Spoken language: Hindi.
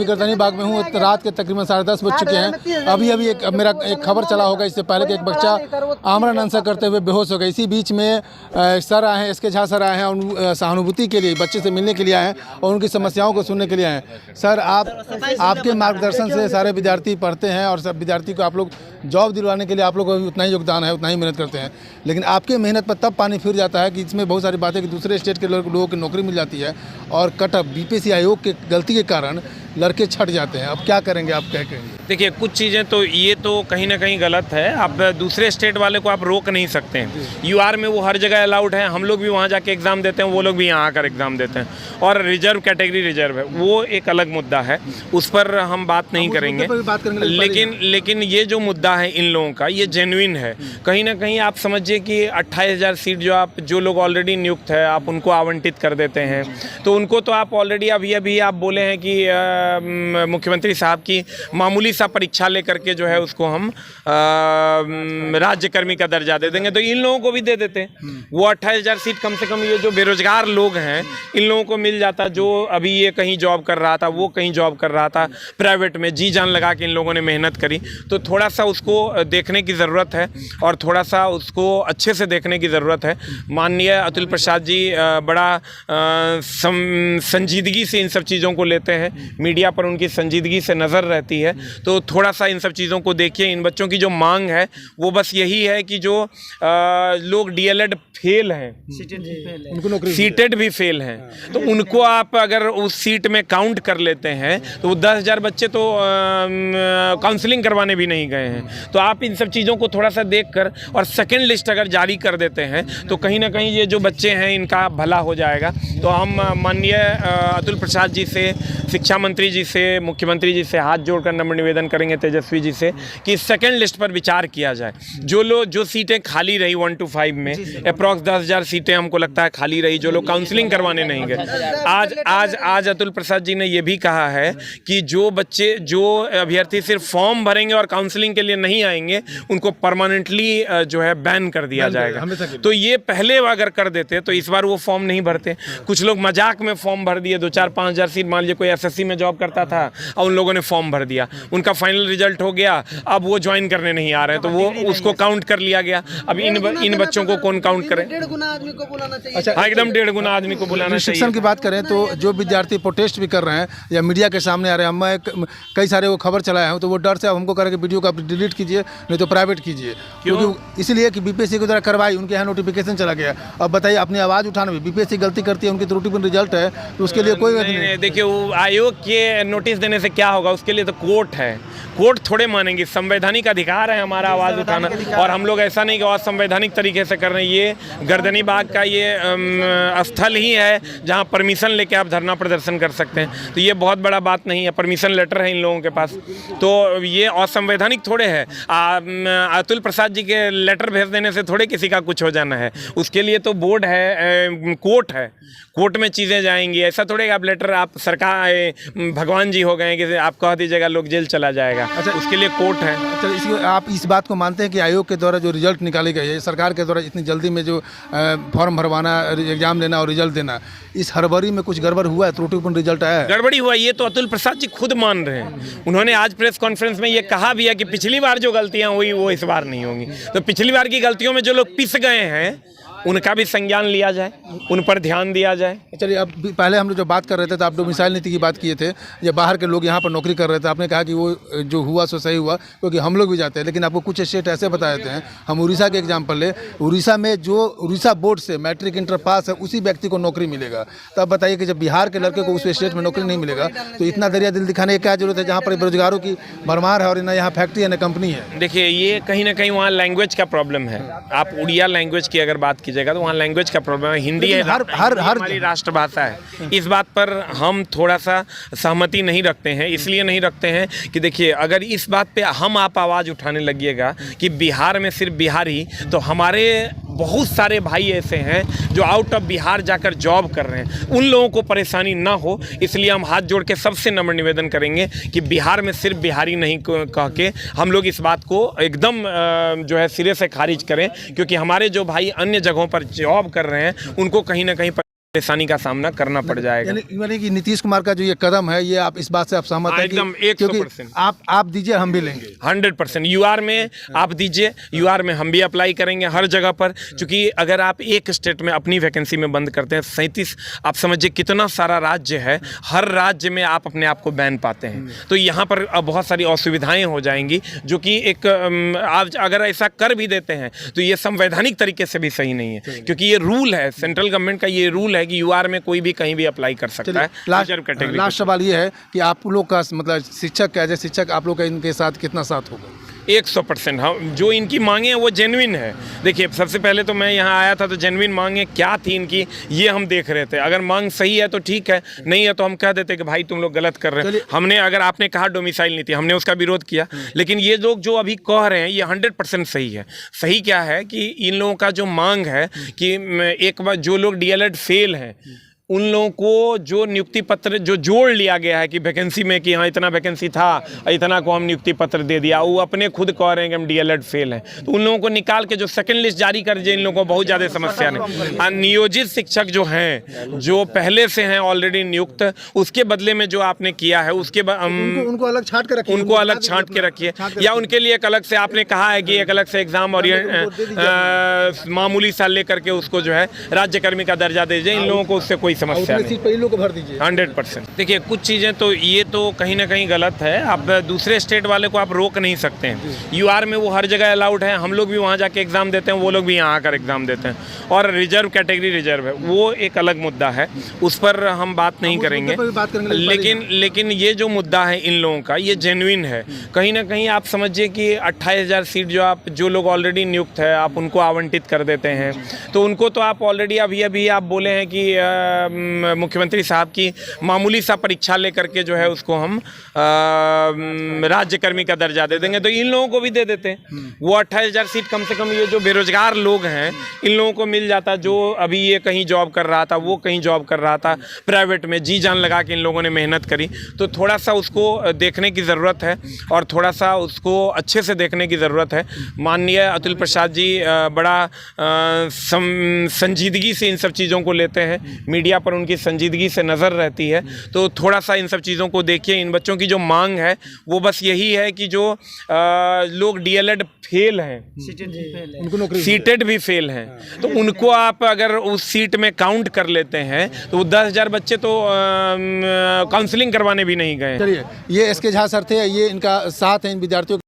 गर्दनी बाग में हूँ। रात के तकरीबन 10:30 बज चुके हैं। अभी मेरा एक खबर चला होगा इससे पहले कि एक बच्चा आमरण अनशन करते हुए बेहोश हो गया। इसी बीच में सर आए हैं, SK झा सर आए हैं और सहानुभूति के लिए बच्चे से मिलने के लिए आए हैं और उनकी समस्याओं को सुनने के लिए आए हैं। सर आपके मार्गदर्शन से सारे विद्यार्थी पढ़ते हैं और सब विद्यार्थी को आप लोग जॉब दिलवाने के लिए आप लोग को उतना ही योगदान है, उतना ही मेहनत करते हैं। लेकिन आपके मेहनत पर तब पानी फिर जाता है कि इसमें बहुत सारी बातें कि दूसरे स्टेट के लोगों की नौकरी मिल जाती है और कटअप BPSC आयोग के गलती के कारण लड़के छट जाते हैं। अब क्या करेंगे, आप क्या कहेंगे? देखिए, कुछ चीज़ें तो ये तो कहीं ना कहीं गलत है। आप दूसरे स्टेट वाले को आप रोक नहीं सकते हैं। UR में वो हर जगह अलाउड है। हम लोग भी वहाँ जाके एग्ज़ाम देते हैं, वो लोग भी यहाँ आकर एग्ज़ाम देते हैं। और रिजर्व कैटेगरी रिजर्व है, वो एक अलग मुद्दा है, उस पर हम बात नहीं करेंगे। लेकिन ये जो मुद्दा है इन लोगों का, ये जेन्युइन है। कहीं ना कहीं आप समझिए कि 28,000 सीट जो लोग ऑलरेडी नियुक्त है, आप उनको आवंटित कर देते हैं। तो उनको तो आप ऑलरेडी अभी आप बोले हैं कि मुख्यमंत्री साहब की मामूली सा परीक्षा लेकर के जो है उसको हम राज्यकर्मी का दर्जा दे देंगे, तो इन लोगों को भी दे देते हैं। वो 28,000 सीट कम से कम ये जो बेरोजगार लोग हैं इन लोगों को मिल जाता। जो अभी ये कहीं जॉब कर रहा था, वो कहीं जॉब कर रहा था प्राइवेट में, जी जान लगा के इन लोगों ने मेहनत करी। तो थोड़ा सा उसको देखने की ज़रूरत है और थोड़ा सा उसको अच्छे से देखने की ज़रूरत है। माननीय अतुल प्रसाद जी बड़ा संजीदगी से इन सब चीज़ों को लेते हैं, मीडिया पर उनकी संजीदगी से नज़र रहती है। तो थोड़ा सा इन सब चीज़ों को देखिए। इन बच्चों की जो मांग है वो बस यही है कि जो लोग DLED फेल हैं, सीटेड भी फेल हैं, तो उनको आप अगर उस सीट में काउंट कर लेते हैं तो 10,000 बच्चे तो काउंसलिंग करवाने भी नहीं गए हैं। तो आप इन सब चीज़ों को थोड़ा सा देखकर और सेकेंड लिस्ट अगर जारी कर देते हैं तो कहीं ना कहीं ये जो बच्चे हैं इनका भला हो जाएगा। तो हम माननीय अतुल प्रसाद जी से, शिक्षा मंत्री जी से, मुख्यमंत्री जी से हाथ जोड़कर नम्र निवेदन करेंगे, तेजस्वी जी से, कि सेकेंड लिस्ट पर विचार किया जाए। जो सीटें खाली रही 1 to 5 में, अप्रॉक्स 10,000 सीटें हमको लगता है खाली रही, जो लोग काउंसलिंग करवाने नहीं गए। आज अतुल प्रसाद जी ने यह भी कहा है कि जो अभ्यर्थी सिर्फ फॉर्म भरेंगे और काउंसलिंग के लिए नहीं आएंगे उनको परमानेंटली जो है बैन कर दिया जाएगा। तो ये पहले अगर कर देते तो इस बार वो फॉर्म नहीं भरते। कुछ लोग मजाक में फॉर्म भर दिए, 2-4-5 हज़ार सीट, मान लीजिए कोई SSC में जॉब करता था और उन लोगों ने फॉर्म भर दिया, उनका फाइनल रिजल्ट हो गया, अब वो ज्वाइन करने नहीं आ रहे हैं, तो वो उसको काउंट कर लिया गया। अब इन बच्चों को कौन काउंट करे? 1.5 गुना आदमी को बुलाना चाहिए। अच्छा, एकदम 1.5 गुना आदमी को बुलाना चाहिए। शिक्षण की बात करें तो जो विद्यार्थी प्रोटेस्ट भी कर रहे हैं या मीडिया के सामने आ रहे हैं, मैं कई सारे वो खबर चलाया हूँ, तो वो डर से अब हमको कह रहे हैं कि वीडियो को आप डिलीट कीजिए, नहीं तो प्राइवेट कीजिए। क्योंकि इसलिए कि BPSC की तरह करवाई, उनके यहाँ नोटिफिकेशन चला गया। अब बताइए, अपनी आवाज़ उठाने में BPSC गलती करती है, उनकी त्रुटिपूर्ण रिजल्ट है, तो उसके लिए कोई नहीं। देखिए, वो आयोग के नोटिस देने से क्या होगा, उसके लिए तो कोर्ट है, कोर्ट थोड़े मानेंगे। संवैधानिक अधिकार है हमारा आवाज़ उठाना, और हम लोग ऐसा नहीं कि असंवैधानिक तरीके से कर रहे हैं। ये गर्दनी बाग का ये स्थल ही है जहाँ परमिशन लेके आप धरना प्रदर्शन कर सकते हैं, तो ये बहुत बड़ा बात नहीं है। परमिशन लेटर है इन लोगों के पास, तो ये असंवैधानिक थोड़े है। अतुल प्रसाद जी के लेटर भेज देने से थोड़े किसी का कुछ हो जाना है, उसके लिए तो बोर्ड है, कोर्ट है, कोर्ट में चीज़ें जाएंगी। ऐसा थोड़े आप लेटर, आप सरकार भगवान जी हो गए कि आप कह दीजिएगा लोग जेल चला जाएगा। अच्छा, उसके लिए कोर्ट है। अच्छा, आप इस बात को मानते हैं कि आयोग के द्वारा जो रिजल्ट निकाले गए है, सरकार के द्वारा इतनी जल्दी में जो फॉर्म भरवाना, एग्जाम लेना और रिजल्ट देना, इस हड़बड़ी में कुछ गड़बड़ हुआ है, त्रुटिपूर्ण रिजल्ट आया है? गड़बड़ी हुआ, ये तो अतुल प्रसाद जी खुद मान रहे हैं। उन्होंने आज प्रेस कॉन्फ्रेंस में ये कहा भी है कि पिछली बार जो गलतियां हुई वो इस बार नहीं होंगी। तो पिछली बार की गलतियों में जो लोग पिस गए हैं उनका भी संज्ञान लिया जाए, उन पर ध्यान दिया जाए। चलिए, अब पहले हम लोग जो बात कर रहे थे तो आप डोमिसाइल नीति की बात किए थे, या बाहर के लोग यहाँ पर नौकरी कर रहे थे, आपने कहा कि वो जो हुआ सो सही हुआ, क्योंकि हम लोग भी जाते हैं। लेकिन आपको कुछ स्टेट ऐसे बताए थे, हम उड़ीसा के एग्जाम्पल ले, उड़ीसा में जो उड़ीसा बोर्ड से मैट्रिक इंटर पास है उसी व्यक्ति को नौकरी मिलेगा। तो अब बताइए कि जब बिहार के लड़के को उस स्टेट में नौकरी नहीं मिलेगा तो इतना दरिया दिल दिखाने की क्या जरूरत है, जहाँ पर बेरोजगारों की भरमार है और ना यहाँ फैक्ट्री है ना कंपनी है। देखिए, ये कहीं ना कहीं वहाँ लैंग्वेज का प्रॉब्लम है। आप उड़िया लैंग्वेज की अगर बात कीजिएगा तो वहाँ लैंग्वेज का प्रॉब्लम है। हिंदी है, हमारी राष्ट्रभाषा है। इस बात पर हम थोड़ा सा सहमति नहीं रखते हैं। इसलिए नहीं रखते हैं कि देखिए, अगर इस बात पे हम आप आवाज़ उठाने लगिएगा कि बिहार में सिर्फ बिहारी, तो हमारे बहुत सारे भाई ऐसे हैं जो आउट ऑफ बिहार जाकर जॉब कर रहे हैं, उन लोगों को परेशानी ना हो, इसलिए हम हाथ जोड़ के सबसे नम्र निवेदन करेंगे कि बिहार में सिर्फ बिहारी नहीं कह के हम लोग इस बात को एकदम जो है सिरे से खारिज करें, क्योंकि हमारे जो भाई अन्य जगहों पर जॉब कर रहे हैं उनको कहीं ना कहीं परेशानी का सामना करना पड़ जाएगा। यानी कि नीतीश कुमार का जो ये कदम है, ये आप इस बात से आप सहमत हैं? एकदम क्योंकि 100%। आप दीजिए, हम भी लेंगे 100%। यूआर में आप दीजिए, यूआर में हम भी अप्लाई करेंगे हर जगह पर, क्योंकि अगर आप एक स्टेट में अपनी वैकेंसी में बंद करते हैं 37, आप समझिए कितना सारा राज्य है, हर राज्य में आप अपने आप को बैन पाते हैं, तो यहाँ पर बहुत सारी असुविधाएं हो जाएंगी, जो कि एक आप अगर ऐसा कर भी देते हैं तो ये संवैधानिक तरीके से भी सही नहीं है, क्योंकि ये रूल है, सेंट्रल गवर्नमेंट का ये रूल है कि यूआर में कोई भी कहीं भी अप्लाई कर सकता है। लास्ट सवाल ये है कि आप लोग का मतलब शिक्षक, एज ए शिक्षक, आप लोग का इनके साथ कितना साथ होगा? 100%। हम जो इनकी मांगे हैं वो जेन्युइन है। देखिए, सबसे पहले तो मैं यहाँ आया था तो जेन्युइन मांगे क्या थी इनकी, ये हम देख रहे थे। अगर मांग सही है तो ठीक है, नहीं है तो हम कह देते कि भाई तुम लोग गलत कर रहे हैं। हमने, अगर आपने कहा डोमिसाइल नीति, हमने उसका विरोध किया, लेकिन ये लोग जो अभी कह रहे हैं ये 100% सही है। सही क्या है कि इन लोगों का जो मांग है कि एक बार जो लोग डीएलएड फेल हैं उन लोगों को जो नियुक्ति पत्र जो जोड़ लिया गया है कि वैकेंसी में, कि हाँ इतना वैकेंसी था, इतना को हम नियुक्ति पत्र दे दिया, वो अपने खुद कह रहे हैं कि हम डीएलएड फेल हैं, तो उन लोगों को निकाल के जो सेकंड लिस्ट जारी कर दिए, इन लोगों को बहुत ज़्यादा समस्या नहीं। नियोजित शिक्षक जो हैं, जो पहले से हैं ऑलरेडी नियुक्त, उसके बदले में जो आपने किया है उसके उनको अलग छांट के रखिए, उनको अलग छांट के रखिए, या उनके लिए एक अलग से आपने कहा है कि एक अलग से एग्जाम और मामूली सा लेकर के उसको जो है राज्यकर्मी का दर्जा दे दीजिए। इन लोगों को उससे कोई समस्या नहीं, को भर दीजिए 100%। देखिए, कुछ चीज़ें तो ये तो कहीं ना कहीं गलत है। आप दूसरे स्टेट वाले को आप रोक नहीं सकते हैं। यूआर में वो हर जगह अलाउड है, हम लोग भी वहाँ जाके एग्ज़ाम देते हैं, वो लोग भी यहाँ आकर एग्ज़ाम देते हैं। और रिजर्व कैटेगरी रिजर्व है, वो एक अलग मुद्दा है, उस पर हम बात नहीं करेंगे। लेकिन ये जो मुद्दा है इन लोगों का, ये जेन्युइन है। कहीं ना कहीं आप समझिए कि 28,000 सीट जो लोग ऑलरेडी नियुक्त है, आप उनको आवंटित कर देते हैं, तो उनको तो आप ऑलरेडी अभी आप बोले हैं कि मुख्यमंत्री साहब की मामूली सा परीक्षा लेकर के जो है उसको हम राज्यकर्मी का दर्जा दे देंगे, तो इन लोगों को भी दे देते हैं। वो 28,000 सीट कम से कम ये जो बेरोजगार लोग हैं इन लोगों को मिल जाता, जो अभी ये कहीं जॉब कर रहा था, वो कहीं जॉब कर रहा था प्राइवेट में, जी जान लगा के इन लोगों ने मेहनत करी। तो थोड़ा सा उसको देखने की ज़रूरत है और थोड़ा सा उसको अच्छे से देखने की ज़रूरत है। माननीय अतुल प्रसाद जी बड़ा संजीदगी से इन सब चीज़ों को लेते हैं, मीडिया पर उनकी संजीदगी से नज़र रहती है, तो थोड़ा सा इन सब चीज़ों को देखिए। इन बच्चों की जो मांग है वो बस यही है कि जो लोग डीएलएड फेल हैं, सीटेड भी फेल हैं, तो उनको आप अगर उस सीट में काउंट कर लेते हैं तो 10,000 बच्चे तो काउंसलिंग करवाने भी नहीं गए। चलिए, ये एसके झा सर थे, ये इनका साथ है इन विद्यार्थियों